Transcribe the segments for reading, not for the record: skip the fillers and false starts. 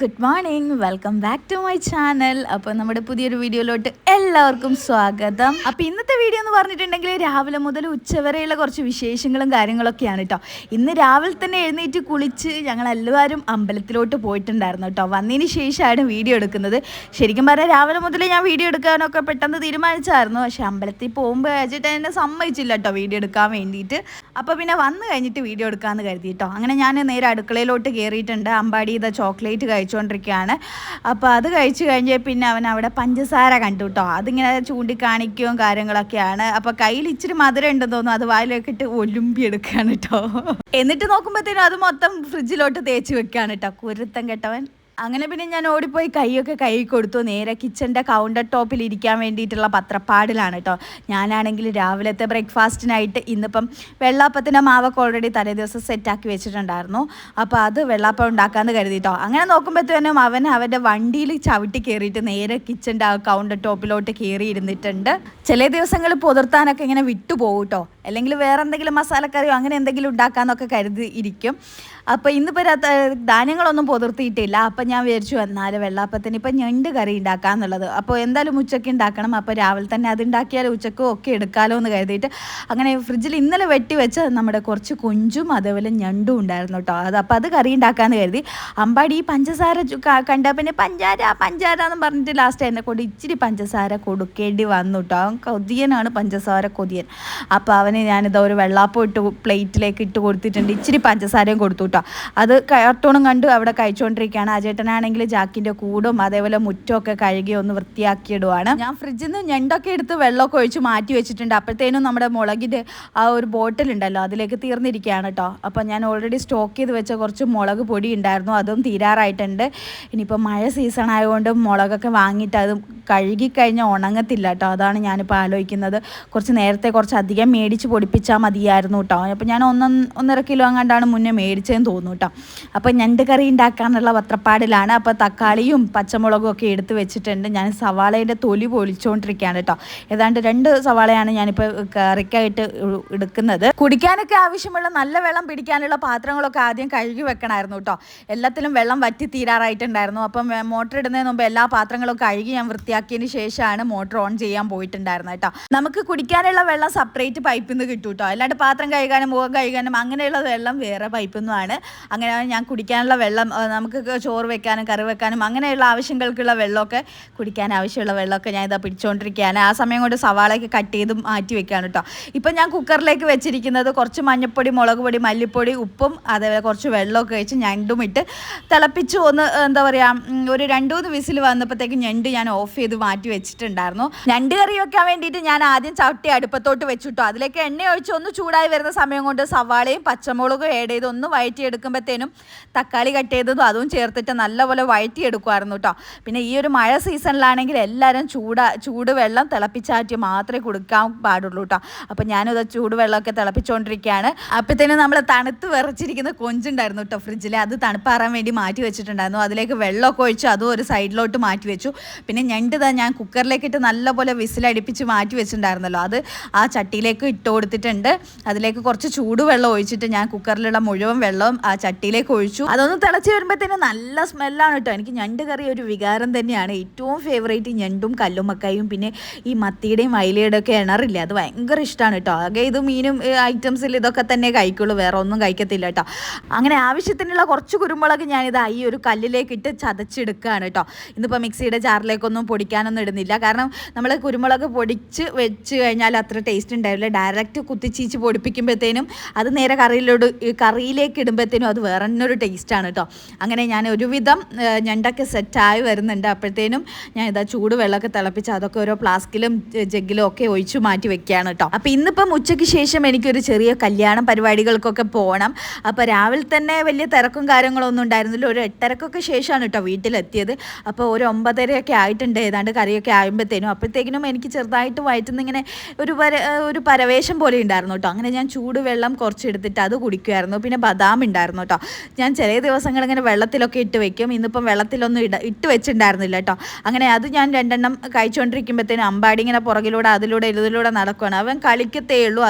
Good morning, welcome back to my channel. അപ്പോൾ നമ്മുടെ പുതിയൊരു വീഡിയോയിലോട്ട് എല്ലാവർക്കും സ്വാഗതം. അപ്പോൾ ഇന്നത്തെ വീഡിയോ എന്ന് പറഞ്ഞിട്ടുണ്ടെങ്കിൽ രാവിലെ മുതൽ ഉച്ചവരെയുള്ള കുറച്ച് വിശേഷങ്ങളും കാര്യങ്ങളൊക്കെയാണ് കേട്ടോ. ഇന്ന് രാവിലെ തന്നെ എഴുന്നേറ്റ് കുളിച്ച് ഞങ്ങളെല്ലാവരും അമ്പലത്തിലോട്ട് പോയിട്ടുണ്ടായിരുന്നു കേട്ടോ. വന്നതിന് ശേഷമാണ് വീഡിയോ എടുക്കുന്നത്. ശരിക്കും പറഞ്ഞാൽ രാവിലെ മുതൽ ഞാൻ വീഡിയോ എടുക്കാനൊക്കെ പെട്ടെന്ന് തീരുമാനിച്ചായിരുന്നു. പക്ഷേ അമ്പലത്തിൽ പോകുമ്പോൾ അജിട്ട് എന്നെ സമ്മതിച്ചില്ല കേട്ടോ വീഡിയോ എടുക്കാൻ വേണ്ടിയിട്ട്. അപ്പോൾ പിന്നെ വന്നു കഴിഞ്ഞിട്ട് വീഡിയോ എടുക്കാമെന്ന് കരുതി കേട്ടോ. അങ്ങനെ ഞാൻ നേരെ അടുക്കളയിലോട്ട് കയറിയിട്ടുണ്ട്. അമ്പാടി ഇതാ ചോക്ലേറ്റ് കഴിച്ചുകൊണ്ടിരിക്കുകയാണ്. അപ്പോൾ അത് കഴിച്ചു കഴിഞ്ഞാൽ പിന്നെ അവൻ അവിടെ പഞ്ചസാര കണ്ടു കേട്ടോ. അതിങ്ങനെ ചൂണ്ടിക്കാണിക്കുകയും കാര്യങ്ങളൊക്കെയാണ്. അപ്പോൾ കയ്യിൽ ഇച്ചിരി മധുരം ഉണ്ടെന്ന് തോന്നുന്നു. അത് വായിലൊക്കെ ഇട്ട് ഒലുമ്പി എടുക്കുകയാണ് കേട്ടോ. എന്നിട്ട് നോക്കുമ്പോഴത്തേനും അത് മൊത്തം ഫ്രിഡ്ജിലോട്ട് തേച്ച് വെക്കുകയാണ് കേട്ടോ, കുരുത്തം കെട്ടവൻ. അങ്ങനെ പിന്നെ ഞാൻ ഓടിപ്പോയി കൈയൊക്കെ കൈ കൊടുത്തു. നേരെ കിച്ചൻ്റെ കൗണ്ടർ ടോപ്പിൽ ഇരിക്കാൻ വേണ്ടിയിട്ടുള്ള പത്രപ്പാടിലാണ് കേട്ടോ. ഞാനാണെങ്കിൽ രാവിലത്തെ ബ്രേക്ക്ഫാസ്റ്റിനായിട്ട് ഇന്നിപ്പം വെള്ളാപ്പത്തിൻ്റെ മാവൊക്കെ ഓൾറെഡി തലേ ദിവസം സെറ്റാക്കി വെച്ചിട്ടുണ്ടായിരുന്നു. അപ്പോൾ അത് വെള്ളാപ്പം ഉണ്ടാക്കാമെന്ന് കരുതിട്ടോ. അങ്ങനെ നോക്കുമ്പോഴത്തേനും അവൻ്റെ വണ്ടിയിൽ ചവിട്ടി കയറിയിട്ട് നേരെ കിച്ചൻ്റെ ആ കൗണ്ടർ ടോപ്പിലോട്ട് കയറി ഇരുന്നിട്ടുണ്ട്. ചില ദിവസങ്ങൾ പുതിർത്താനൊക്കെ ഇങ്ങനെ വിട്ടുപോകും കേട്ടോ. അല്ലെങ്കിൽ വേറെ എന്തെങ്കിലും മസാലക്കറിയോ അങ്ങനെ എന്തെങ്കിലും ഉണ്ടാക്കാമെന്നൊക്കെ കരുതി ഇരിക്കും. അപ്പോൾ ഇന്നിപ്പോൾ ധാന്യങ്ങളൊന്നും പുതിർത്തിയിട്ടില്ല. അപ്പം ഞാൻ വിചാരിച്ചു എന്നാൽ വെള്ളാപ്പത്തിന് ഇപ്പം ഞണ്ട് കറി ഉണ്ടാക്കാമെന്നുള്ളത്. അപ്പോൾ എന്തായാലും ഉച്ചയ്ക്ക് ഉണ്ടാക്കണം. അപ്പോൾ രാവിലെ തന്നെ അത് ഉണ്ടാക്കിയാൽ ഉച്ചക്കും ഒക്കെ എടുക്കാമല്ലോ എന്ന് കരുതിയിട്ട് അങ്ങനെ ഫ്രിഡ്ജിൽ ഇന്നലെ വെട്ടി വെച്ച നമ്മുടെ കുറച്ച് കൊഞ്ചും അതേപോലെ ഞണ്ടും ഉണ്ടായിരുന്നു കേട്ടോ. അപ്പോൾ അത് കറി ഉണ്ടാക്കാമെന്ന് കരുതി. അമ്പാടി ഈ പഞ്ചസാര കണ്ടാൽ പിന്നെ പഞ്ചാര എന്ന് പറഞ്ഞിട്ട് ലാസ്റ്റ് എന്നെ കൊണ്ട് ഇച്ചിരി പഞ്ചസാര കൊടുക്കേണ്ടി വന്നു കേട്ടോ. അവൻ കൊതിയനാണ്, പഞ്ചസാര കൊതിയൻ. അപ്പോൾ അവന് ഞാനിതാ ഒരു വെള്ളാപ്പം ഇട്ട് പ്ലേറ്റിലേക്ക് ഇട്ട് കൊടുത്തിട്ടുണ്ട്. ഇച്ചിരി പഞ്ചസാരയും കൊടുത്തു കേട്ടോ. അത് കാർട്ടൂണും കണ്ട് അവിടെ കഴിച്ചുകൊണ്ടിരിക്കുകയാണ്. അജേട്ടനാണെങ്കിൽ ജാക്കിൻ്റെ കൂടും അതേപോലെ മുറ്റമൊക്കെ കഴുകി ഒന്ന് വൃത്തിയാക്കിയിടുവാണ്. ഞാൻ ഫ്രിഡ്ജിൽ നിന്ന് ഞണ്ടൊക്കെ എടുത്ത് വെള്ളമൊക്കെ ഒഴിച്ച് മാറ്റി വെച്ചിട്ടുണ്ട്. അപ്പോഴത്തേനും നമ്മുടെ മുളകിൻ്റെ ആ ഒരു ബോട്ടിലുണ്ടല്ലോ അതിലേക്ക് തീർന്നിരിക്കുകയാണ് കേട്ടോ. അപ്പോൾ ഞാൻ ഓൾറെഡി സ്റ്റോക്ക് ചെയ്ത് വെച്ച കുറച്ച് മുളക് പൊടി ഉണ്ടായിരുന്നു, അതും തീരാറായിട്ടുണ്ട്. ഇനിയിപ്പോൾ മഴ സീസൺ ആയതുകൊണ്ട് മുളകൊക്കെ വാങ്ങിയിട്ട് അത് കഴുകിക്കഴിഞ്ഞാൽ ഉണങ്ങത്തില്ല കേട്ടോ. അതാണ് ഞാനിപ്പോൾ ആലോചിക്കുന്നത്. കുറച്ച് നേരത്തെ കുറച്ച് അധികം മേടിച്ച് പൊടിപ്പിച്ചാൽ മതിയായിരുന്നു കേട്ടോ. അപ്പോൾ ഞാൻ 1.5 കിലോ അങ്ങാണ്ടാണ് മുന്നേ മേടിച്ചതെന്ന് തോന്നുന്നു കേട്ടോ. അപ്പോൾ ഞണ്ട് കറി ഉണ്ടാക്കാനുള്ള പത്രപ്പാടിലാണ്. അപ്പോൾ തക്കാളിയും പച്ചമുളകും ഒക്കെ എടുത്ത് വെച്ചിട്ടുണ്ട്. ഞാൻ സവാളയുടെ തൊലി പൊളിച്ചുകൊണ്ടിരിക്കുകയാണ് കേട്ടോ. ഏതാണ്ട് 2 സവാളയാണ് ഞാനിപ്പോൾ കറിക്കായിട്ട് എടുക്കുന്നത്. കുടിക്കാനൊക്കെ ആവശ്യമുള്ള നല്ല വെള്ളം പിടിക്കാനുള്ള പാത്രങ്ങളൊക്കെ ആദ്യം കഴുകി വെക്കണമായിരുന്നു കേട്ടോ. എല്ലാത്തിലും വെള്ളം വറ്റി തീരാറായിട്ടുണ്ടായിരുന്നു. അപ്പം മോട്ടർ ഇടുന്നതിന് മുമ്പ് എല്ലാ പാത്രങ്ങളും കഴുകി ഞാൻ വൃത്തിയാക്കിയതിന് ശേഷമാണ് മോട്ടർ ഓൺ ചെയ്യാൻ പോയിട്ടുണ്ടായിരുന്നത് കേട്ടോ. നമുക്ക് കുടിക്കാനുള്ള വെള്ളം സെപ്പറേറ്റ് പൈപ്പിൽ നിന്ന് കിട്ടും കേട്ടോ. അല്ലാണ്ട് പാത്രം കഴുകാനും മുഖം കഴുകാനും അങ്ങനെയുള്ള വെള്ളം വേറെ പൈപ്പിൽ നിന്നുമാണ്. അങ്ങനെ ഞാൻ കുടിക്കാനുള്ള വെള്ളം, നമുക്ക് ചോറ് വെക്കാനും കറി വെക്കാനും അങ്ങനെയുള്ള ആവശ്യങ്ങൾക്കുള്ള വെള്ളമൊക്കെ, കുടിക്കാൻ ആവശ്യമുള്ള വെള്ളമൊക്കെ ഞാൻ ഇതാ പിടിച്ചുകൊണ്ടിരിക്കുകയാണ്. ആ സമയം കൊണ്ട് സവാളയൊക്കെ കട്ട് ചെയ്ത് മാറ്റി വെക്കുകയാണ് കേട്ടോ. ഇപ്പം ഞാൻ കുക്കറിലേക്ക് വെച്ചിരിക്കുന്നത് കുറച്ച് മഞ്ഞൾപ്പൊടി, മുളക് പൊടി, മല്ലിപ്പൊടി, ഉപ്പും അതേപോലെ കുറച്ച് വെള്ളമൊക്കെ വെച്ച് ഞണ്ടും ഇട്ട് തിളപ്പിച്ച് ഒന്ന് എന്താ പറയുക ഒരു 2-3 വിസിൽ വന്നപ്പോഴത്തേക്ക് ഞണ്ട് ഞാൻ ഓഫ് ചെയ്ത് മാറ്റി വെച്ചിട്ടുണ്ടായിരുന്നു. ഞണ്ട് കറി വെക്കാൻ വേണ്ടിയിട്ട് ഞാൻ ആദ്യം ചവിട്ടി അടുപ്പത്തോട്ട് വെച്ചിട്ടോ. അതിലേക്ക് എണ്ണ ഒഴിച്ച് ഒന്ന് ചൂടായി വരുന്ന സമയം കൊണ്ട് സവാളയും പച്ചമുളകും ആഡ് ചെയ്ത് ഒന്ന് വഴറ്റിയെടുക്കുമ്പോഴത്തേനും തക്കാളി കട്ട് ചെയ്തതും അതും ചേർത്തിട്ട് നല്ലപോലെ വഴറ്റിയെടുക്കുമായിരുന്നു കേട്ടോ. പിന്നെ ഈ ഒരു മഴ സീസണിലാണെങ്കിൽ എല്ലാവരും ചൂടുവെള്ളം തിളപ്പിച്ചാറ്റി മാത്രമേ കൊടുക്കാൻ പാടുള്ളൂ കേട്ടോ. അപ്പോൾ ഞാനിത് ചൂടുവെള്ളമൊക്കെ തിളപ്പിച്ചുകൊണ്ടിരിക്കുകയാണ്. അപ്പോഴത്തേനും നമ്മൾ തണുത്ത് വിറച്ചിരിക്കുന്ന കൊഞ്ചുണ്ടായിരുന്നു കേട്ടോ ഫ്രിഡ്ജിൽ. അത് തണുപ്പാറാൻ വേണ്ടി മാറ്റി വെച്ചിട്ടുണ്ടായിരുന്നു. അതിലേക്ക് വെള്ളമൊക്കെ ഒഴിച്ച് അതും ഒരു സൈഡിലോട്ട് മാറ്റി വെച്ചു. പിന്നെ ഞണ്ട് ഞാൻ കുക്കറിലേക്ക് ഇട്ട് നല്ലപോലെ വിസിലടിപ്പിച്ച് മാറ്റി വെച്ചിട്ടുണ്ടായിരുന്നല്ലോ, അത് ആ ചട്ടിയിലേക്ക് ഇട്ട് കൊടുത്തിട്ടുണ്ട്. അതിലേക്ക് കുറച്ച് ചൂടുവെള്ളം ഒഴിച്ചിട്ട് ഞാൻ കുക്കറിലുള്ള മുഴുവൻ വെള്ളവും ആ ചട്ടിയിലേക്ക് ഒഴിച്ചു. അതൊന്ന് തിളച്ച് വരുമ്പോഴത്തേനും നല്ല സ്മെല്ലാണ് കേട്ടോ. എനിക്ക് ഞണ്ട് കറി ഒരു വികാരം തന്നെയാണ്. ഏറ്റവും ഫേവറേറ്റ് ഞണ്ടും കല്ലുമ്മക്കായും പിന്നെ ഈ മത്തിയുടെയും അയിലയുടെ ഒക്കെ ഇണറില്ലേ, അത് ഭയങ്കര ഇഷ്ടമാണ് കേട്ടോ. ആകെ ഇത് മീനും ഐറ്റംസിൽ ഇതൊക്കെ തന്നെ കഴിക്കുള്ളൂ, വേറെ ഒന്നും കഴിക്കത്തില്ല കേട്ടോ. അങ്ങനെ ആവശ്യത്തിനുള്ള കുറച്ച് കുരുമുളക് ഞാനിതാ ഈ ഒരു കല്ലിലേക്ക് ഇട്ട് ചതച്ചെടുക്കുകയാണ് കേട്ടോ. ഇന്നിപ്പോൾ മിക്സിയുടെ ജാറിലേക്കൊന്നും പൊടിക്കാനൊന്നും ഇടുന്നില്ല. കാരണം നമ്മൾ കുരുമുളക് പൊടിച്ച് വെച്ച് കഴിഞ്ഞാൽ അത്ര ടേസ്റ്റ് ഉണ്ടാവില്ല. ഡയറക്റ്റ് കുത്തിച്ചീച്ച് പൊടിപ്പിക്കുമ്പോഴത്തേനും അത് നേരെ കറിയിലേക്ക് ഇടുമ്പോഴത്തേനും അത് വേറെ ഒരു ടേസ്റ്റാണ് കേട്ടോ. അങ്ങനെ ഞാൻ ഒരുവിധം ഞണ്ടൊക്കെ സെറ്റായി വരുന്നുണ്ട്. അപ്പോഴത്തേനും ഞാൻ ഇതാ ചൂടുവെള്ളമൊക്കെ തിളപ്പിച്ച് അതൊക്കെ ഓരോ ഫ്ലാസ്കിലും ജഗ്ഗിലും ഒക്കെ ഒഴിച്ചു മാറ്റി വെക്കുകയാണ് കേട്ടോ. അപ്പോൾ ഇന്നിപ്പം ഉച്ചയ്ക്ക് ശേഷം എനിക്കൊരു ചെറിയ കല്യാണം പരിപാടികൾക്കൊക്കെ പോകണം. അപ്പോൾ രാവിലെ തന്നെ വലിയ തിരക്കും കാര്യങ്ങളൊന്നും ഉണ്ടായിരുന്നില്ല. ഒരു 8:30 ശേഷമാണ് കേട്ടോ വീട്ടിലെത്തിയത്. അപ്പോൾ ഒരു 9:30 ആയിട്ടുണ്ട് ഏതാണ്ട് കറിയൊക്കെ ആകുമ്പോഴത്തേനും. അപ്പോഴത്തേക്കിനും എനിക്ക് ചെറുതായിട്ട് വയറ്റുന്ന ഇങ്ങനെ ഒരു പരവേശം പോലെ ഉണ്ടായിരുന്നു കേട്ടോ. അങ്ങനെ ഞാൻ ചൂടുവെള്ളം കുറച്ചെടുത്തിട്ട് അത് കുടിക്കുമായിരുന്നു. പിന്നെ ബദാം ഉണ്ടായിരുന്നു കേട്ടോ. ഞാൻ ചില ദിവസങ്ങൾ ഇങ്ങനെ വെള്ളത്തിലൊക്കെ ഇട്ട് വെക്കും. ഇന്നിപ്പം വെള്ളത്തിലൊന്നും ഇട്ട് വെച്ചിട്ടുണ്ടായിരുന്നില്ല കേട്ടോ. അങ്ങനെ അത് ഞാൻ 2 എണ്ണം കഴിച്ചുകൊണ്ടിരിക്കുമ്പോഴത്തേനും അമ്പാടി ഇങ്ങനെ പുറകിലൂടെ അതിലൂടെ ഇതിലൂടെ നടക്കുകയാണ്. അവൻ കളിക്കത്തേ ഉള്ളൂ,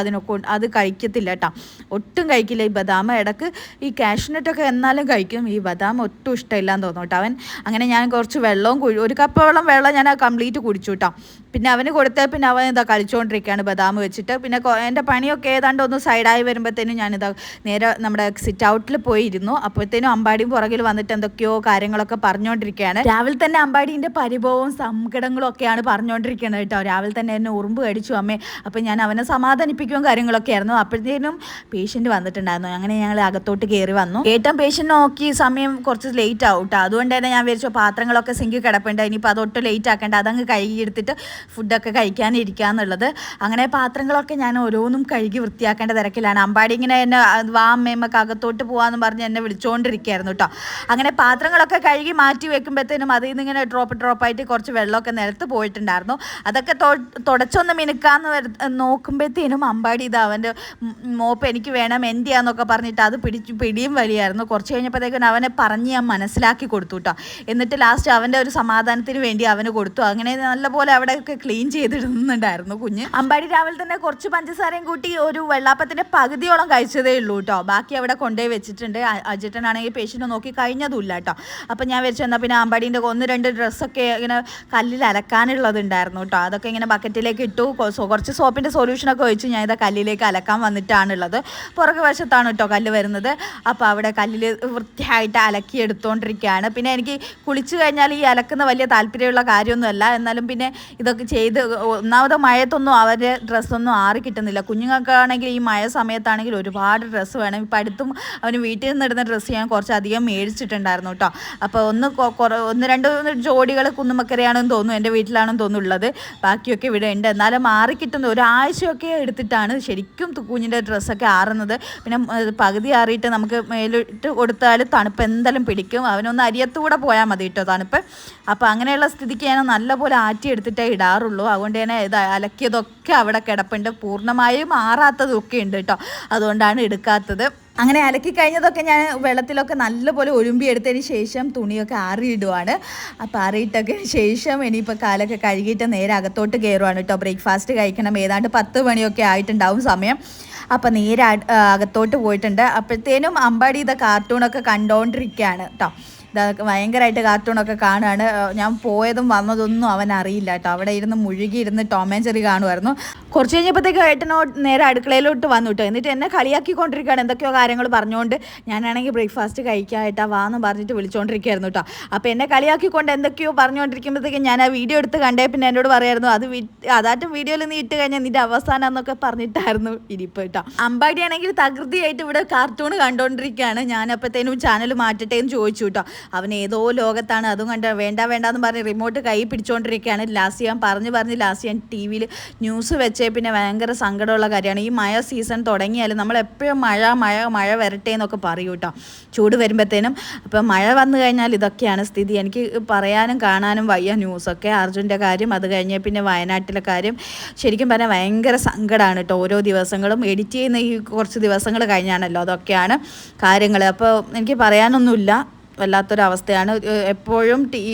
അത് കഴിക്കത്തില്ല കേട്ടോ, ഒട്ടും കഴിക്കില്ല. ഈ ബദാം ഇടക്ക് ഈ കാഷ്നട്ടൊക്കെ എന്നാലും കഴിക്കും, ഈ ബദാം ഒട്ടും ഇഷ്ടമില്ലാന്ന് തോന്നും കേട്ടോ അവൻ. അങ്ങനെ ഞാൻ കുറച്ച് വെള്ളവും 1 കപ്പോളം വെള്ളം ഞാൻ കംപ്ലീറ്റ് കുടിച്ചു കേട്ടോ. പിന്നെ അവന് കൊടുത്താൽ പിന്നെ അവൻ ഇതാ കളിച്ചുകൊണ്ടിരിക്കുകയാണ് ബദാം വെച്ചിട്ട്. പിന്നെ എൻ്റെ പണിയൊക്കെ ഏതാണ്ട് ഒന്ന് സൈഡായി വരുമ്പോഴത്തേനും ഞാനിതാ നേരെ നമ്മുടെ സിറ്റ് ഔട്ടിൽ പോയിരുന്നു. അപ്പോഴത്തേനും അമ്പാടിയും പുറകിൽ വന്നിട്ട് എന്തൊക്കെയോ കാര്യങ്ങളൊക്കെ പറഞ്ഞുകൊണ്ടിരിക്കുകയാണ്. രാവിലെ തന്നെ അമ്പാടീൻ്റെ പരിഭവവും സങ്കടങ്ങളും ഒക്കെയാണ് പറഞ്ഞുകൊണ്ടിരിക്കുന്നത് കേട്ടോ. രാവിലെ തന്നെ എന്നെ ഉറുമ്പ് കടിച്ചു അമ്മേ. അപ്പം ഞാൻ അവനെ സമാധാനിപ്പിക്കുകയും കാര്യങ്ങളൊക്കെ ആയിരുന്നു. അപ്പോഴത്തേനും പേഷ്യൻ്റ് വന്നിട്ടുണ്ടായിരുന്നു. അങ്ങനെ ഞങ്ങൾ അകത്തോട്ട് കയറി വന്നു. ഏട്ടൻ പേഷ്യൻ്റ് നോക്കി സമയം കുറച്ച് ലേറ്റ് ആവും കേട്ടോ. അതുകൊണ്ട് തന്നെ ഞാൻ വിചാരിച്ചു പാത്രങ്ങളൊക്കെ സിങ്കിൽ കിടപ്പുണ്ട്, ഇനിയിപ്പോൾ അതൊട്ട് ലേറ്റ് ആക്കേണ്ട, അതങ്ങ് കഴുകിയെടുത്തിട്ട് ഫുഡൊക്കെ കഴിക്കാനിരിക്കാന്നുള്ളത്. അങ്ങനെ പാത്രങ്ങളൊക്കെ ഞാൻ ഓരോന്നും കഴുകി വൃത്തിയാക്കേണ്ട തിരക്കിലാണ്. അമ്പാടി ഇങ്ങനെ എന്നെ വാ അമ്മയമ്മക്ക് അകത്തോട്ട് പോകാമെന്ന് പറഞ്ഞ് എന്നെ വിളിച്ചുകൊണ്ടിരിക്കുകയായിരുന്നു കേട്ടോ. അങ്ങനെ പാത്രങ്ങളൊക്കെ കഴുകി മാറ്റി വെക്കുമ്പോഴത്തേനും അതിൽ നിന്ന് ഇങ്ങനെ ഡ്രോപ്പായിട്ട് കുറച്ച് വെള്ളമൊക്കെ നിലത്ത് പോയിട്ടുണ്ടായിരുന്നു. അതൊക്കെ തുടച്ചൊന്ന് മിനുക്കാന്ന് നോക്കുമ്പോഴത്തേനും അമ്പാടി ഇത് അവൻ്റെ മോപ്പ് എനിക്ക് വേണം എന്തിയാന്നൊക്കെ പറഞ്ഞിട്ട് അത് പിടിയും വലിയായിരുന്നു. കുറച്ച് കഴിഞ്ഞപ്പോഴത്തേക്കും അവനെ പറഞ്ഞ് ഞാൻ മനസ്സിലാക്കി കൊടുത്തു കേട്ടോ. എന്നിട്ട് ലാസ്റ്റ് അവൻ്റെ ഒരു സമാധാനത്തിന് വേണ്ടി അവന് കൊടുത്തു. അങ്ങനെ നല്ലപോലെ അവിടെയൊക്കെ ക്ലീൻ ചെയ്തിടുന്നുണ്ടായിരുന്നു കുഞ്ഞ്. അമ്പാടി രാവിലെ തന്നെ കുറച്ച് പഞ്ചസാരയും കൂട്ടി ഒരു വെള്ളാപ്പത്തിൻ്റെ പകുതിയോളം കഴിച്ചതേ ഉള്ളൂ കേട്ടോ. ബാക്കി അവിടെ കൊണ്ടുപോയി വെച്ചിട്ടുണ്ട്. അജിട്ടനാണെങ്കിൽ പേഷ്യൻ്റ് നോക്കി കഴിഞ്ഞതുമില്ല കേട്ടോ. അപ്പം ഞാൻ വെച്ച് എന്നാൽ പിന്നെ അമ്പാടീൻ്റെ 1-2 ഡ്രസ്സൊക്കെ ഇങ്ങനെ കല്ലിൽ അലക്കാനുള്ളത് ഉണ്ടായിരുന്നു കേട്ടോ. അതൊക്കെ ഇങ്ങനെ ബക്കറ്റിലേക്ക് ഇട്ടു. കുറച്ച് സോപ്പിൻ്റെ സൊല്യൂഷനൊക്കെ ഒഴിച്ച് ഞാൻ ഇതാ കല്ലിലേക്ക് അലക്കാൻ വന്നിട്ടാണുള്ളത്. പുറകു വശത്താണ് കേട്ടോ കല്ല് വരുന്നത്. അപ്പോൾ അവിടെ കല്ലിൽ വൃത്തിയായിട്ട് അലക്കി എടുത്തുകൊണ്ടിരിക്കുകയാണ്. പിന്നെ എനിക്ക് കുളിച്ച് കഴിഞ്ഞാൽ ഈ അലക്കുന്ന വലിയ താല്പര്യമുള്ള കാര്യമൊന്നുമല്ല. എന്നാലും പിന്നെ ഇതൊക്കെ ചെയ്ത് ഒന്നാമത് മഴയത്തൊന്നും അവരുടെ ഡ്രസ്സൊന്നും ആറി കിട്ടുന്നില്ല. കുഞ്ഞുങ്ങൾക്കാണെങ്കിൽ ഈ മഴ സമയത്താണെങ്കിൽ ഒരുപാട് ഡ്രസ്സ് വേണം. ഇപ്പം അടുത്തും അവന് വീട്ടിൽ നിന്ന് ഇടുന്ന ഡ്രസ്സ് ഞാൻ കുറച്ചധികം മേടിച്ചിട്ടുണ്ടായിരുന്നു കേട്ടോ. അപ്പോൾ 1-2 ജോഡികൾ കുന്നുമക്കരയാണെന്ന് തോന്നുന്നു, എൻ്റെ വീട്ടിലാണെന്ന് തോന്നുന്നുള്ളത്. ബാക്കിയൊക്കെ ഇവിടെ ഉണ്ട്. എന്നാലും മാറി കിട്ടുന്ന ഒരാഴ്ചയൊക്കെ എടുത്തിട്ടാണ് ശരിക്കും കുഞ്ഞിൻ്റെ ഡ്രസ്സൊക്കെ ആറുന്നത്. പിന്നെ പകുതി ആറിയിട്ട് നമുക്ക് മേലിട്ട് കൊടുത്താൽ തണുപ്പ് എന്തായാലും പിടിക്കും. അവനൊന്ന് അരിയത്തൂടെ പോയാൽ മതി കേട്ടോ തണുപ്പ്. അപ്പോൾ അങ്ങനെയുള്ള സ്ഥിതിക്ക് ഞാൻ നല്ലപോലെ ആറ്റിയെടുത്തിട്ടേ ഇടാറുള്ളൂ. അതുകൊണ്ട് തന്നെ ഇത് അലക്കിയതൊക്കെ അവിടെ കിടപ്പുണ്ട്. പൂർണ്ണമായും മാറാത്തതൊക്കെ ഉണ്ട് കേട്ടോ. അതുകൊണ്ടാണ് എടുക്കാത്തത്. അങ്ങനെ അലക്കി കഴിഞ്ഞതൊക്കെ ഞാൻ വെള്ളത്തിലൊക്കെ നല്ലപോലെ ഒഴുമ്പിയെടുത്തതിന് ശേഷം തുണിയൊക്കെ ആറിയിടുവാണ്. അപ്പോൾ ആറിയിട്ടൊക്കെ ശേഷം ഇനിയിപ്പോൾ കാലൊക്കെ കഴുകിയിട്ട് നേരെ അകത്തോട്ട് കയറുവാണ് കേട്ടോ. ബ്രേക്ക്ഫാസ്റ്റ് കഴിക്കണം. ഏതാണ്ട് 10 മണിയൊക്കെ ആയിട്ടുണ്ടാവും സമയം. അപ്പോൾ നേരെ അകത്തോട്ട് പോയിട്ടുണ്ട്. അപ്പോഴത്തേനും അമ്പാടി ഇത് കാർട്ടൂണൊക്കെ കണ്ടുകൊണ്ടിരിക്കുകയാണ് കേട്ടോ. ഇതൊക്കെ ഭയങ്കരമായിട്ട് കാർട്ടൂണൊക്കെ കാണുകയാണ്. ഞാൻ പോയതും വന്നതൊന്നും അവൻ അറിയില്ല കേട്ടോ. അവിടെ ഇരുന്ന് മുഴുകിയിരുന്ന് ടോം ആൻഡ് ജെറി കാണുമായിരുന്നു. കുറച്ച് കഴിഞ്ഞപ്പോഴത്തേക്ക് ഏട്ടനോ നേരെ അടുക്കളയിലോട്ട് വന്നു കേട്ടോ. എന്നിട്ട് എന്നെ കളിയാക്കിക്കൊണ്ടിരിക്കുകയാണ്, എന്തൊക്കെയോ കാര്യങ്ങൾ പറഞ്ഞുകൊണ്ട്. ഞാനാണെങ്കിൽ ബ്രേക്ക്ഫാസ്റ്റ് കഴിക്കാനായിട്ടാ വാന്ന് പറഞ്ഞിട്ട് വിളിച്ചുകൊണ്ടിരിക്കുകയായിരുന്നു കേട്ടോ. അപ്പോൾ എന്നെ കളിയാക്കിക്കൊണ്ട് എന്തൊക്കെയോ പറഞ്ഞുകൊണ്ടിരിക്കുമ്പോഴത്തേക്കും ഞാൻ ആ വീഡിയോ എടുത്ത് കണ്ടേ പിന്നെ എന്നോട് പറയായിരുന്നു അതാറ്റും വീഡിയോയിൽ നീ ഇട്ട് കഴിഞ്ഞാൽ നിൻ്റെ അവസാനം എന്നൊക്കെ പറഞ്ഞിട്ടായിരുന്നു ഇരിപ്പ് കേട്ടോ. അമ്പാടിയാണെങ്കിൽ തകൃതിയായിട്ട് ഇവിടെ കാർട്ടൂൺ കണ്ടുകൊണ്ടിരിക്കുകയാണ്. ഞാനപ്പോഴത്തേനും ചാനൽ മാറ്റട്ടെ എന്ന് ചോദിച്ചു കേട്ടോ. അവൻ ഏതോ ലോകത്താണ്. അതും കണ്ട് വേണ്ടാന്ന് പറഞ്ഞ് റിമോട്ട് കൈ പിടിച്ചുകൊണ്ടിരിക്കുകയാണ്. ലാസ്റ്റ് ഞാൻ പറഞ്ഞ് ലാസ്റ്റ് ഞാൻ ടി വിയിൽ ന്യൂസ് വെച്ചേ പിന്നെ ഭയങ്കര സങ്കടമുള്ള കാര്യമാണ്. ഈ മഴ സീസൺ തുടങ്ങിയാലും നമ്മളെപ്പോഴും മഴ വരട്ടെ എന്നൊക്കെ പറയൂ കേട്ടോ, ചൂട് വരുമ്പോഴത്തേനും. അപ്പം മഴ വന്നു കഴിഞ്ഞാൽ ഇതൊക്കെയാണ് സ്ഥിതി. എനിക്ക് പറയാനും കാണാനും വയ്യ ന്യൂസൊക്കെ. അർജുൻ്റെ കാര്യം, അത് കഴിഞ്ഞ് പിന്നെ വയനാട്ടിലെ കാര്യം. ശരിക്കും പറഞ്ഞാൽ ഭയങ്കര സങ്കടമാണ് കേട്ടോ. ഓരോ ദിവസങ്ങളും എഡിറ്റ് ചെയ്യുന്ന ഈ കുറച്ച് ദിവസങ്ങൾ കഴിഞ്ഞാണല്ലോ അതൊക്കെയാണ് കാര്യങ്ങൾ. അപ്പോൾ എനിക്ക് പറയാനൊന്നുമില്ല, വല്ലാത്തൊരവസ്ഥയാണ്. എപ്പോഴും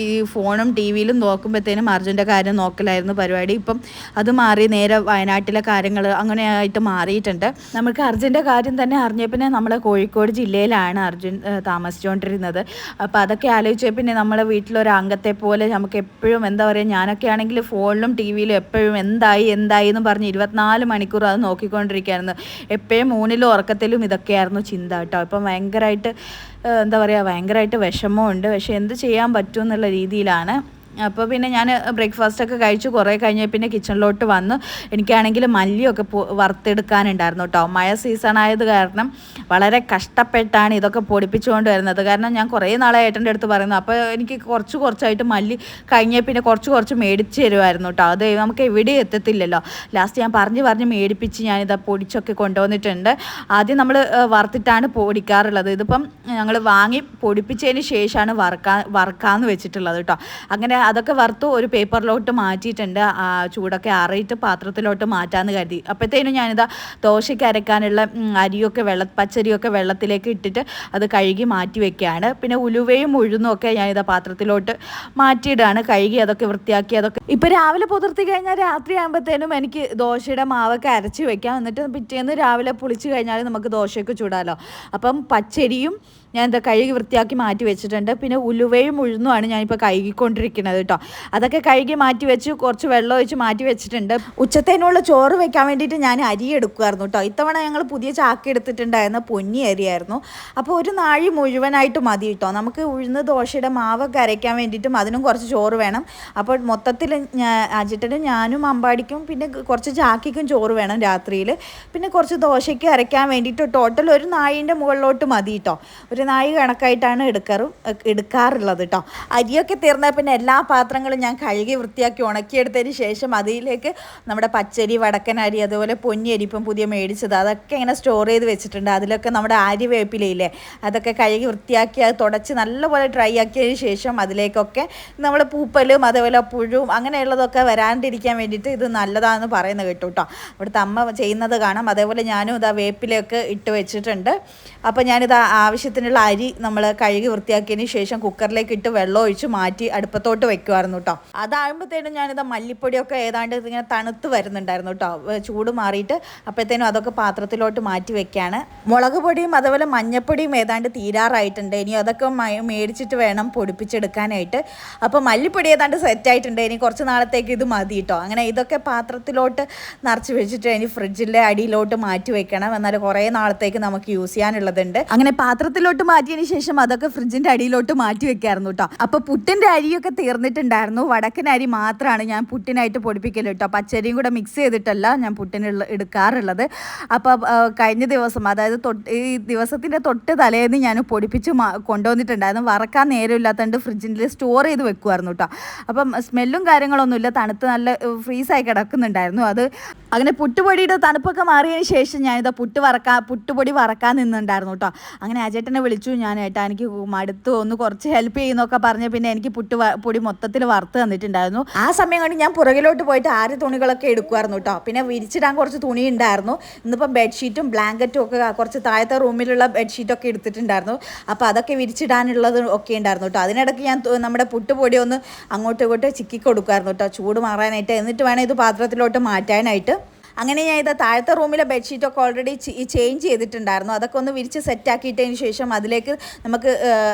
ഫോണും ടി വിയിലും നോക്കുമ്പോഴത്തേനും അർജുൻ്റെ കാര്യം നോക്കലായിരുന്നു പരിപാടി. ഇപ്പം അത് മാറി നേരെ വയനാട്ടിലെ കാര്യങ്ങൾ അങ്ങനെയായിട്ട് മാറിയിട്ടുണ്ട്. നമുക്ക് അർജുൻ്റെ കാര്യം തന്നെ അറിഞ്ഞ പിന്നെ നമ്മളെ കോഴിക്കോട് ജില്ലയിലാണ് അർജുൻ താമസിച്ചുകൊണ്ടിരുന്നത്. അപ്പോൾ അതൊക്കെ ആലോചിച്ച പിന്നെ നമ്മളെ വീട്ടിലൊരു അംഗത്തെ പോലെ നമുക്ക് എപ്പോഴും എന്താ പറയുക, ഞാനൊക്കെ ആണെങ്കിൽ ഫോണിലും ടി വിയിലും എപ്പോഴും എന്തായി എന്ന് പറഞ്ഞ് 24 മണിക്കൂർ അത് നോക്കിക്കൊണ്ടിരിക്കുകയായിരുന്നു. എപ്പോഴും ഊണിലും ഉറക്കത്തിലും ഇതൊക്കെയായിരുന്നു ചിന്ത കേട്ടോ. ഇപ്പം ഭയങ്കരമായിട്ട് എന്താ പറയുക, ഭയങ്കരമായിട്ട് വിഷമമുണ്ട്. പക്ഷേ എന്ത് ചെയ്യാൻ പറ്റും എന്നുള്ള രീതിയിലാണ്. അപ്പോൾ പിന്നെ ഞാൻ ബ്രേക്ക്ഫാസ്റ്റൊക്കെ കഴിച്ചു കുറേ കഴിഞ്ഞ് പിന്നെ കിച്ചണിലോട്ട് വന്നു. എനിക്കാണെങ്കിൽ മല്ലിയൊക്കെ വറുത്തെടുക്കാനുണ്ടായിരുന്നു കേട്ടോ. മഴ സീസണായത് കാരണം വളരെ കഷ്ടപ്പെട്ടാണ് ഇതൊക്കെ പൊടിപ്പിച്ചുകൊണ്ട് വരുന്നത്. കാരണം ഞാൻ കുറേ നാളെ ഏട്ടൻ്റെ അടുത്ത് പറയുന്നു. അപ്പോൾ എനിക്ക് കുറച്ചായിട്ട് മല്ലി കഴിഞ്ഞ പിന്നെ കുറച്ച് മേടിച്ച് തരുമായിരുന്നു കേട്ടോ. അത് നമുക്ക് എവിടെ എത്തത്തില്ലല്ലോ. ലാസ്റ്റ് ഞാൻ പറഞ്ഞ് മേടിപ്പിച്ച് ഞാനിത് പൊടിച്ചൊക്കെ കൊണ്ടുവന്നിട്ടുണ്ട്. ആദ്യം നമ്മൾ വറുത്തിട്ടാണ് പൊടിക്കാറുള്ളത്. ഇതിപ്പം ഞങ്ങൾ വാങ്ങി പൊടിപ്പിച്ചതിന് ശേഷമാണ് വറുക്കാമെന്ന് വെച്ചിട്ടുള്ളത് കേട്ടോ. അങ്ങനെ അതൊക്കെ വറുത്ത് ഒരു പേപ്പറിലോട്ട് മാറ്റിയിട്ടുണ്ട്. ചൂടൊക്കെ ആറിയിട്ട് പാത്രത്തിലോട്ട് മാറ്റാമെന്ന് കരുതി. അപ്പോഴത്തേനും ഞാനിതാ ദോശയ്ക്ക് അരക്കാനുള്ള അരിയൊക്കെ പച്ചരിയൊക്കെ വെള്ളത്തിലേക്ക് ഇട്ടിട്ട് അത് കഴുകി മാറ്റി വെക്കുകയാണ്. പിന്നെ ഉലുവയും ഉഴുന്നും ഒക്കെ ഞാനിതാ പാത്രത്തിലോട്ട് മാറ്റിയിടാണ്. കഴുകി അതൊക്കെ വൃത്തിയാക്കി അതൊക്കെ ഇപ്പോൾ രാവിലെ പുതിർത്തി കഴിഞ്ഞാൽ രാത്രി ആകുമ്പോഴത്തേനും എനിക്ക് ദോശയുടെ മാവൊക്കെ അരച്ച് വെക്കാം. എന്നിട്ട് പിറ്റേന്ന് രാവിലെ പുളിച്ച് കഴിഞ്ഞാൽ നമുക്ക് ദോശയൊക്കെ ചൂടാമല്ലോ. അപ്പം പച്ചരിയും ഞാൻ എന്താ കഴുകി വൃത്തിയാക്കി മാറ്റി വെച്ചിട്ടുണ്ട്. പിന്നെ ഉലുവയും ഉഴുന്നുമാണ് ഞാനിപ്പോൾ കഴുകിക്കൊണ്ടിരിക്കുന്നത് കേട്ടോ. അതൊക്കെ കഴുകി മാറ്റി വെച്ച് കുറച്ച് വെള്ളം ഒഴിച്ച് മാറ്റി വെച്ചിട്ടുണ്ട്. ഉച്ചത്തേനുള്ള ചോറ് വെക്കാൻ വേണ്ടിയിട്ട് ഞാൻ അരി എടുക്കുമായിരുന്നു കേട്ടോ. ഇത്തവണ ഞങ്ങൾ പുതിയ ചാക്ക് എടുത്തിട്ടുണ്ടായിരുന്ന പൊന്നി അരിയായിരുന്നു. അപ്പോൾ ഒരു നാഴി മുഴുവനായിട്ട് മതി കേട്ടോ. നമുക്ക് ഉഴുന്ന് ദോശയുടെ മാവൊക്കെ അരയ്ക്കാൻ വേണ്ടിയിട്ടും അതിനും കുറച്ച് ചോറ് വേണം. അപ്പോൾ മൊത്തത്തിൽ അജിട്ടനും ഞാനും അമ്പാടിക്കും പിന്നെ കുറച്ച് ചാക്കിക്കും ചോറ് വേണം രാത്രിയിൽ. പിന്നെ കുറച്ച് ദോശയ്ക്ക് അരയ്ക്കാൻ വേണ്ടിയിട്ട് ടോട്ടൽ ഒരു നാഴിൻ്റെ മുകളിലോട്ട് മതി കേട്ടോ. ഒരു നാഴി കണക്കായിട്ടാണ് എടുക്കാറുള്ളത് കേട്ടോ. അരിയൊക്കെ തീർന്നാൽ പിന്നെ എല്ലാ പാത്രങ്ങളും ഞാൻ കഴുകി വൃത്തിയാക്കി ഉണക്കിയെടുത്തതിന് ശേഷം അതിലേക്ക് നമ്മുടെ പച്ചരി, വടക്കൻ അരി, അതുപോലെ പൊന്നി അരി ഇപ്പം പുതിയ മേടിച്ചത് അതൊക്കെ ഇങ്ങനെ സ്റ്റോർ ചെയ്ത് വെച്ചിട്ടുണ്ട്. അതിലൊക്കെ നമ്മുടെ ആര്യവേപ്പിലയില്ലേ അതൊക്കെ കഴുകി വൃത്തിയാക്കി അത് തുടച്ച് നല്ലപോലെ ഡ്രൈ ആക്കിയതിന് ശേഷം അതിലേക്കൊക്കെ നമ്മൾ പൂപ്പലും അതേപോലെ പുഴുവും അങ്ങനെയുള്ളതൊക്കെ വരാണ്ടിരിക്കാൻ വേണ്ടിയിട്ട് ഇത് നല്ലതാണെന്ന് പറയുന്നത് കേട്ടു കേട്ടോ. ഇവിടുത്തെ അമ്മ ചെയ്യുന്നത് കാണാം. അതേപോലെ ഞാനും ഇതാ വേപ്പിലയൊക്കെ ഇട്ട് വെച്ചിട്ടുണ്ട്. അപ്പോൾ ഞാനിത് ആവശ്യത്തിനുള്ള അരി നമ്മൾ കഴുകി വൃത്തിയാക്കിയതിന് ശേഷം കുക്കറിലേക്ക് ഇട്ട് വെള്ളം ഒഴിച്ച് മാറ്റി അടുപ്പത്തോട്ട് വെക്കുമായിരുന്നു കേട്ടോ. അതാകുമ്പോഴത്തേനും ഞാനിത് മല്ലിപ്പൊടിയൊക്കെ ഏതാണ്ട് ഇങ്ങനെ തണുത്ത് വരുന്നുണ്ടായിരുന്നു കേട്ടോ, ചൂട് മാറിയിട്ട്. അപ്പോഴത്തേനും അതൊക്കെ പാത്രത്തിലോട്ട് മാറ്റി വെക്കുകയാണ്. മുളക് പൊടിയും അതുപോലെ മഞ്ഞപ്പൊടിയും ഏതാണ്ട് തീരാറായിട്ടുണ്ട്. ഇനി അതൊക്കെ മേടിച്ചിട്ട് വേണം പൊടിപ്പിച്ചെടുക്കാനായിട്ട്. അപ്പോൾ മല്ലിപ്പൊടി ഏതാണ്ട് സെറ്റായിട്ടുണ്ട്. ഇനി കുറച്ച് നാളത്തേക്ക് ഇത് മതി കേട്ടോ. അങ്ങനെ ഇതൊക്കെ പാത്രത്തിലോട്ട് നിറച്ച് വെച്ചിട്ട് ഇനി ഫ്രിഡ്ജിൻ്റെ അടിയിലോട്ട് മാറ്റി വെക്കണം. എന്നാൽ കുറേ നാളത്തേക്ക് നമുക്ക് യൂസ് ചെയ്യാനുള്ളതുണ്ട്. അങ്ങനെ പാത്രത്തിലോട്ട് മാറ്റിയതിന് ശേഷം അതൊക്കെ ഫ്രിഡ്ജിൻ്റെ അടിയിലോട്ട് മാറ്റി വെക്കായിരുന്നു കേട്ടോ. അപ്പോൾ പുട്ടിൻ്റെ അരിയൊക്കെ തീർന്നിട്ടുണ്ടായിരുന്നു. വടക്കൻ അരി മാത്രമാണ് ഞാൻ പുട്ടിനായിട്ട് പൊടിപ്പിക്കൽ കേട്ടോ. പച്ചരിയും കൂടെ മിക്സ് ചെയ്തിട്ടല്ല ഞാൻ പുട്ടിനുള്ള എടുക്കാറുള്ളത്. അപ്പോൾ കഴിഞ്ഞ ദിവസം, അതായത് ഈ ദിവസത്തിൻ്റെ തൊട്ട് തലേന്ന് ഞാൻ പൊടിപ്പിച്ച് കൊണ്ടുവന്നിട്ടുണ്ടായിരുന്നു. വറക്കാൻ നേരമില്ലാത്തതുകൊണ്ട് ഫ്രിഡ്ജിൽ സ്റ്റോർ ചെയ്ത് വെക്കുമായിരുന്നു കേട്ടോ. അപ്പം സ്മെല്ലും കാര്യങ്ങളൊന്നുമില്ല, തണുത്ത് നല്ല ഫ്രീസായി കിടക്കുന്നുണ്ടായിരുന്നു. അത് അങ്ങനെ പുട്ടുപൊടിയുടെ തണുപ്പൊക്കെ മാറിയതിന് ശേഷം ഞാനിതാ പുട്ടുപൊടി വറക്കാൻ നിന്നുണ്ടായിരുന്നു കേട്ടോ. അങ്ങനെ അജേട്ടനെ വിളിച്ചു ഞാൻ, ഏട്ടാ എനിക്ക് മടുത്തു, ഒന്ന് കുറച്ച് ഹെൽപ്പ് ചെയ്യുന്നൊക്കെ പറഞ്ഞ് പിന്നെ എനിക്ക് പൊടി മൊത്തത്തിൽ വറുത്ത് തന്നിട്ടുണ്ടായിരുന്നു. ആ സമയം കൊണ്ട് ഞാൻ പുറകിലോട്ട് പോയിട്ട് ആര് തുണികളൊക്കെ എടുക്കുമായിരുന്നു കേട്ടോ. പിന്നെ വിരിച്ചിടാൻ കുറച്ച് തുണി ഉണ്ടായിരുന്നു. ഇന്നിപ്പം ബെഡ്ഷീറ്റും ബ്ലാങ്കറ്റും ഒക്കെ കുറച്ച് താഴത്തെ റൂമിലുള്ള ബെഡ്ഷീറ്റൊക്കെ എടുത്തിട്ടുണ്ടായിരുന്നു. അപ്പോൾ അതൊക്കെ വിരിച്ചിടാനുള്ളത് ഒക്കെ ഉണ്ടായിരുന്നു കേട്ടോ. അതിനിടയ്ക്ക് ഞാൻ നമ്മുടെ പുട്ടുപൊടി ഒന്ന് അങ്ങോട്ടും ഇങ്ങോട്ടും ചിക്കി കൊടുക്കുമായിരുന്നു കേട്ടോ, ചൂട് മാറാനായിട്ട്. എന്നിട്ട് വേണം ഇത് പാത്രത്തിലോട്ട് മാറ്റാനായിട്ട്. അങ്ങനെ ഞാൻ ഇത് താഴത്തെ റൂമിലെ ബെഡ്ഷീറ്റൊക്കെ ഓൾറെഡി ചേഞ്ച് ചെയ്തിട്ടുണ്ടായിരുന്നു. അതൊക്കെ ഒന്ന് വിരിച്ച് സെറ്റാക്കിയിട്ടതിന് ശേഷം അതിലേക്ക് നമുക്ക്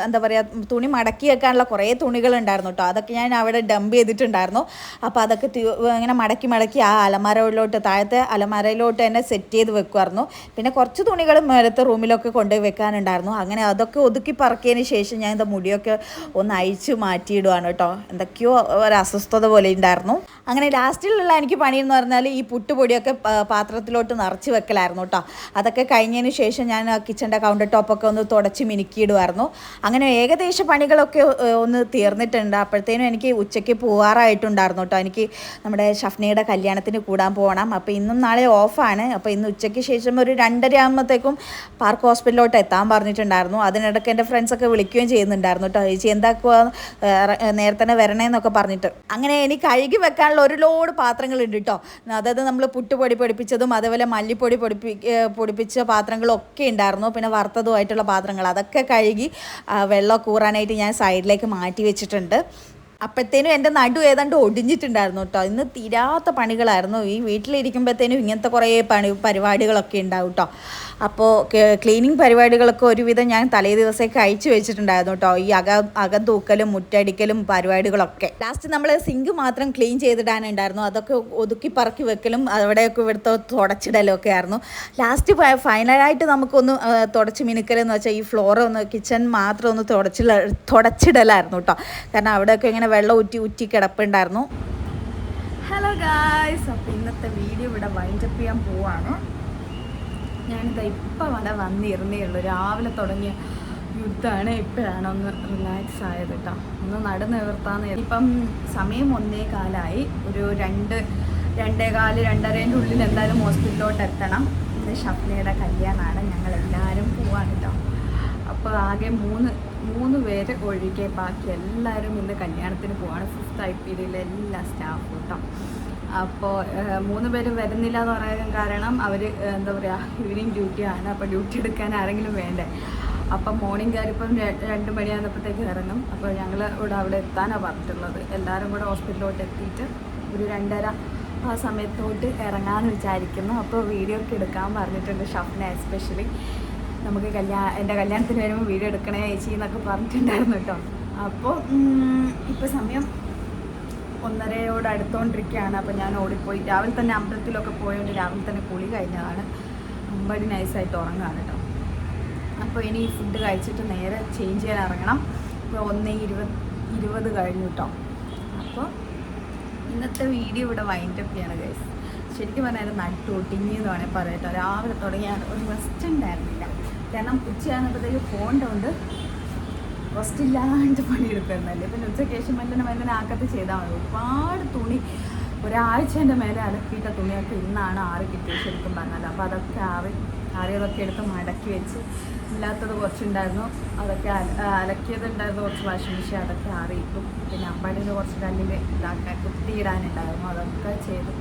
എന്താ പറയുക, തുണി മടക്കി വെക്കാനുള്ള കുറേ തുണികളുണ്ടായിരുന്നു കേട്ടോ. അതൊക്കെ ഞാൻ അവിടെ ഡംപ് ചെയ്തിട്ടുണ്ടായിരുന്നു. അപ്പോൾ അതൊക്കെ ഇങ്ങനെ മടക്കി ആ അലമാരയിലോട്ട്, താഴത്തെ അലമാരയിലോട്ട് തന്നെ സെറ്റ് ചെയ്ത് വെക്കുമായിരുന്നു. പിന്നെ കുറച്ച് തുണികൾ മേലത്തെ റൂമിലൊക്കെ കൊണ്ടുപോയി വെക്കാനുണ്ടായിരുന്നു. അങ്ങനെ അതൊക്കെ ഒതുക്കി പറക്കിയതിന് ശേഷം ഞാൻ ഇത് മുടിയൊക്കെ ഒന്ന് അഴിച്ച് മാറ്റിയിടുവാണ് കേട്ടോ. എന്തൊക്കെയോ ഒരു അസ്വസ്ഥത പോലെ ഉണ്ടായിരുന്നു. അങ്ങനെ ലാസ്റ്റിലുള്ള എനിക്ക് പണിയെന്ന് പറഞ്ഞാൽ ഈ പുട്ടുപൊടിയൊക്കെ പാത്രത്തിലോട്ട് നിറച്ച് വെക്കലായിരുന്നു കേട്ടോ. അതൊക്കെ കഴിഞ്ഞതിന് ശേഷം ഞാൻ കിച്ചൻ്റെ കൗണ്ടർ ടോപ്പൊക്കെ ഒന്ന് തുടച്ച് മിനുക്കിയിടുമായിരുന്നു. അങ്ങനെ ഏകദേശ പണികളൊക്കെ ഒന്ന് തീർന്നിട്ടുണ്ട്. അപ്പോഴത്തേനും എനിക്ക് ഉച്ചയ്ക്ക് പോകാറായിട്ടുണ്ടായിരുന്നു കേട്ടോ. എനിക്ക് നമ്മുടെ ഷഫ്നയുടെ കല്യാണത്തിന് കൂടാൻ പോകണം. അപ്പോൾ ഇന്നും നാളെ ഓഫാണ്. അപ്പോൾ ഇന്ന് ഉച്ചയ്ക്ക് ശേഷം ഒരു 2:30 ആകുമ്പോഴത്തേക്കും പാർക്ക് ഹോസ്പിറ്റലിലോട്ട് എത്താൻ പറഞ്ഞിട്ടുണ്ടായിരുന്നു. അതിനിടയ്ക്ക് എൻ്റെ ഫ്രണ്ട്സൊക്കെ വിളിക്കുകയും ചെയ്യുന്നുണ്ടായിരുന്നു കേട്ടോ, ചേച്ചി എന്താക്കുക നേരത്തെ തന്നെ വരണേന്നൊക്കെ പറഞ്ഞിട്ട്. അങ്ങനെ എനിക്ക് കഴുകി വെക്കാനുള്ള ഒരു ലോഡ് പാത്രങ്ങളുണ്ട് കേട്ടോ. അതായത് നമ്മൾ പുട്ടുപൊടി പൊടിപ്പിച്ചതും അതേപോലെ മല്ലിപ്പൊടി പൊടിപ്പിച്ച പാത്രങ്ങളൊക്കെ ഉണ്ടായിരുന്നു. പിന്നെ വറുത്തതുമായിട്ടുള്ള പാത്രങ്ങൾ അതൊക്കെ കഴുകി വെള്ളമൊക്കെ ഊറാനായിട്ട് ഞാൻ സൈഡിലേക്ക് മാറ്റി വെച്ചിട്ടുണ്ട്. അപ്പോഴത്തേനും എൻ്റെ നടു ഏതാണ്ട് ഒടിഞ്ഞിട്ടുണ്ടായിരുന്നു കേട്ടോ. ഇന്ന് തീരാത്ത പണികളായിരുന്നു. ഈ വീട്ടിലിരിക്കുമ്പോഴത്തേനും ഇങ്ങനത്തെ കുറേ പരിപാടികളൊക്കെ ഉണ്ടാവും കേട്ടോ. അപ്പോൾ ക്ലീനിങ് പരിപാടികളൊക്കെ ഒരുവിധം ഞാൻ തലേ ദിവസമൊക്കെ അയച്ചു വെച്ചിട്ടുണ്ടായിരുന്നു കേട്ടോ. ഈ അകം തൂക്കലും മുറ്റടിക്കലും പരിപാടികളൊക്കെ. ലാസ്റ്റ് നമ്മൾ സിങ്ക് മാത്രം ക്ലീൻ ചെയ്തിടാനുണ്ടായിരുന്നു. അതൊക്കെ ഒതുക്കി പറക്കി വെക്കലും അവിടെയൊക്കെ ഇവിടുത്തെ തുടച്ചിടലും ഒക്കെ ആയിരുന്നു. ലാസ്റ്റ് ഫൈനലായിട്ട് നമുക്കൊന്ന് തുടച്ച് മിനുക്കലെന്ന് വെച്ചാൽ ഈ ഫ്ലോർ ഒന്ന്, കിച്ചൺ മാത്രം ഒന്ന് തുടച്ചിടലായിരുന്നു കേട്ടോ. കാരണം അവിടെയൊക്കെ ഇങ്ങനെ വെള്ളം ഊറ്റി കിടപ്പുണ്ടായിരുന്നു. ഹലോ ഗായ്സ്, അപ്പോൾ ഇന്നത്തെ വീഡിയോ ഇവിടെ വൈൻഡപ്പ് ചെയ്യാൻ പോവാണ്. ഞാനിതാ ഇപ്പം അവിടെ വന്നിരുന്നേ ഉള്ളൂ. രാവിലെ തുടങ്ങിയ യുദ്ധമാണ്. ഇപ്പോഴാണ് ഒന്ന് റിലാക്സ് ആയത് കേട്ടോ. ഒന്ന് നിവർത്താന്ന്. ഇപ്പം സമയം 1:15. ഒരു 2:15, 2:30 ഉള്ളിൽ എന്തായാലും ഹോസ്പിറ്റലിലോട്ട് എത്തണം. ഇത് ഷഫ്നയുടെ കല്യാണമാണ്. ഞങ്ങളെല്ലാവരും പോവാണ് കേട്ടോ. അപ്പോൾ അപ്പോൾ ആകെ മൂന്ന് പേര് ഒഴികെ ബാക്കി എല്ലാവരും ഇന്ന് കല്യാണത്തിന് പോവാണ്. 5th IPDയിലെ എല്ലാ സ്റ്റാഫും കേട്ടോ. അപ്പോൾ 3 പേര് വരുന്നില്ല എന്ന് പറയാൻ കാരണം അവർ എന്താ പറയുക, ഈവനിങ് ഡ്യൂട്ടിയാണ്. അപ്പോൾ ഡ്യൂട്ടി എടുക്കാൻ ആരെങ്കിലും വേണ്ടേ. അപ്പം മോർണിംഗുകാരിപ്പം 2 മണിയാകുമ്പോഴത്തേക്ക് ഇറങ്ങും. അപ്പോൾ ഞങ്ങൾ ഇവിടെ അവിടെ എത്താനാണ് പറഞ്ഞിട്ടുള്ളത്. എല്ലാവരും കൂടെ ഹോസ്പിറ്റലിലോട്ട് എത്തിയിട്ട് ഒരു 2:30 ആ സമയത്തോട്ട് ഇറങ്ങാമെന്ന് വിചാരിക്കുന്നു. അപ്പോൾ വീഡിയോ ഒക്കെ എടുക്കാൻ പറഞ്ഞിട്ടുണ്ട് ഷഫ്ന എസ്പെഷ്യലി. നമുക്ക് എൻ്റെ കല്യാണത്തിന് വരുമ്പോൾ വീഡിയോ എടുക്കണേ ചേച്ചി എന്നൊക്കെ പറഞ്ഞിട്ടുണ്ടായിരുന്നു കേട്ടോ. അപ്പോൾ ഇപ്പോൾ സമയം 1:30 അടുത്തുകൊണ്ടിരിക്കുകയാണ്. അപ്പോൾ ഞാൻ ഓടിപ്പോയി രാവിലെ തന്നെ അമ്പലത്തിലൊക്കെ പോയതുകൊണ്ട് രാവിലെ തന്നെ കുളി കഴിഞ്ഞതാണ്. അമ്പടി നൈസായിട്ട് ഉറങ്ങുകയാണ് കേട്ടോ. അപ്പോൾ ഇനി ഫുഡ് കഴിച്ചിട്ട് നേരെ ചേഞ്ച് ചെയ്യാൻ ഇറങ്ങണം. ഇപ്പോൾ 1:20 കഴിഞ്ഞു കേട്ടോ. അപ്പോൾ ഇന്നത്തെ വീഡിയോ ഇവിടെ വൈൻഡപ്പ് ചെയ്യാണ് ഗൈസ്. ശരിക്കും പറഞ്ഞാൽ നട്ടൊട്ടിങ്ങി എന്ന് വേണമെങ്കിൽ പറയട്ടോ. രാവിലെ തുടങ്ങിയാൽ ഒരു റെസ്റ്റ് ഉണ്ടായിരുന്നില്ല. കാരണം ഉച്ചയാകുമ്പോഴത്തേക്ക് പോകേണ്ടതുകൊണ്ട് റെസ്റ്റ് ഇല്ലാണ്ട് പണിയെടുക്കുമായിരുന്നല്ലേ. പിന്നെ ഉച്ചയ്ക്ക് ശേഷം മെല്ലനെ ആക്കത്ത് ചെയ്താൽ മതി. ഒരുപാട് തുണി ഒരാഴ്ചേൻ്റെ മേലെ അലക്കിയിട്ട തുണിയൊക്കെ ഇന്നാണ് കിട്ടിയത് ശരിക്കും പറഞ്ഞാൽ. അപ്പോൾ അതൊക്കെ ആറിയതൊക്കെ എടുത്ത് മടക്കി വെച്ച്, ഇല്ലാത്തത് കുറച്ചുണ്ടായിരുന്നു അതൊക്കെ അലക്കിയതുണ്ടായിരുന്നു കുറച്ച് വാഷിംഗ് മെഷീൻ, അതൊക്കെ ആറിയിട്ടു. പിന്നെ അമ്പാടിയിൽ കുറച്ച് കല്ലിൽ കുത്തിയിടാനുണ്ടായിരുന്നു, അതൊക്കെ ചെയ്തു.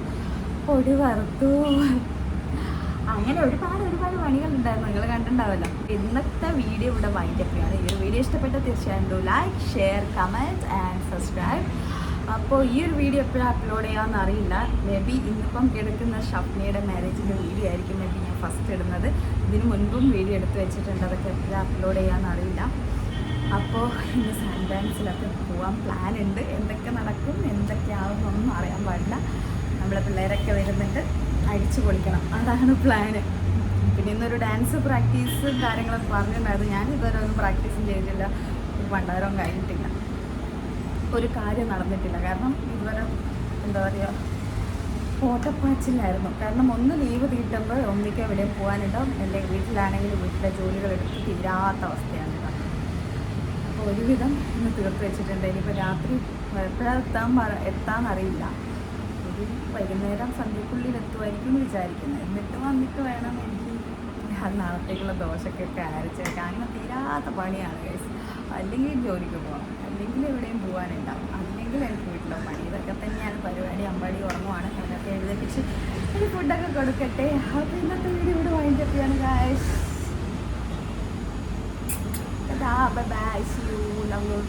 പൊടി വറുത്തു. അങ്ങനെ ഒരുപാട് പണികളുണ്ടായിരുന്നു, നിങ്ങൾ കണ്ടിട്ടുണ്ടാവല്ലോ. ഇന്നത്തെ വീഡിയോ ഇവിടെ വൈൻഡപ്പ് ചെയ്യാണ്. ഈ ഒരു വീഡിയോ ഇഷ്ടപ്പെട്ട തീർച്ചയായും like, share, comment and subscribe. അപ്പോൾ ഈ ഒരു വീഡിയോ എപ്പോഴും അപ്ലോഡ് ചെയ്യാമെന്ന് അറിയില്ല. മേ ബി ഇന്നിപ്പം എടുക്കുന്ന ഷഫ്നയുടെ മാരേജിൻ്റെ വീഡിയോ ആയിരിക്കും മേ ബി ഞാൻ ഫസ്റ്റ് ഇടുന്നത്. ഇതിന് മുൻപും വീഡിയോ എടുത്ത് വെച്ചിട്ടുണ്ട്, അതൊക്കെ എപ്പോഴും അപ്ലോഡ് ചെയ്യാമെന്ന് അറിയില്ല. അപ്പോൾ ഇന്ന് സാൻഡാൻസിലൊക്കെ പോകാൻ പ്ലാൻ ഉണ്ട്. എന്തൊക്കെ നടക്കും എന്തൊക്കെയാവുന്നൊന്നും അറിയാൻ പാടില്ല. നമ്മളെ പിള്ളേരൊക്കെ വരുന്നുണ്ട്, അടിച്ചു പൊളിക്കണം, അതാണ് പ്ലാന്. പിന്നെ ഇന്നൊരു ഡാൻസ് പ്രാക്ടീസ് കാര്യങ്ങളൊക്കെ പറഞ്ഞിട്ടുണ്ടായിരുന്നു. ഞാൻ ഇതുവരെ ഒന്നും പ്രാക്ടീസും ചെയ്തിട്ടില്ല, ഒരു പണ്ടാരവും കഴിഞ്ഞിട്ടില്ല, ഒരു കാര്യം നടന്നിട്ടില്ല. കാരണം ഇതുവരെ എന്താ പറയുക ഓട്ടപ്പാച്ചിലായിരുന്നു. കാരണം ഒന്ന് ലീവ് തീട്ടുമ്പോൾ ഒന്നിക്ക് എവിടെയും പോകാനുണ്ടാവും, അല്ലെങ്കിൽ വീട്ടിലാണെങ്കിൽ വീട്ടിലെ ജോലികളെടുത്ത് തീരാത്ത അവസ്ഥയാണ് കേട്ടോ. അപ്പോൾ ഒരുവിധം ഇന്ന് തീർത്ത് വെച്ചിട്ടുണ്ട്. ഇനിയിപ്പോൾ രാത്രി എത്താന്നറിയില്ല. ഒരു വൈകുന്നേരം സന്ധ്യക്കുള്ളിൽ എത്തുമായിരിക്കും എന്ന് വിചാരിക്കുന്നത്. എന്നിട്ട് വന്നിട്ട് വേണം എനിക്ക് നാളത്തേക്കുള്ള ദോശക്കൊക്കെ അരച്ചേക്കാം. അങ്ങനെ തീരാത്ത പണിയാണ് ഗൈസ്. അല്ലെങ്കിൽ ജോലിക്ക് പോകണം, അല്ലെങ്കിൽ എവിടെയും പോകാനുണ്ടാവും, അല്ലെങ്കിൽ എനിക്ക് വീട്ടിലെ പണി. ഇതൊക്കെ തന്നെയാണ് പരിപാടി. അമ്പാടി ഉറങ്ങുവാണ്, അതൊക്കെ എഴുതിപ്പിച്ച് ഒരു ഫുഡൊക്കെ കൊടുക്കട്ടെ. അപ്പോൾ ഇന്നത്തെ വീഡിയോ ഇവിടെ വൈൻഡപ്പ് ചെയ്യാണ് guys. Bye bye, see you, love U.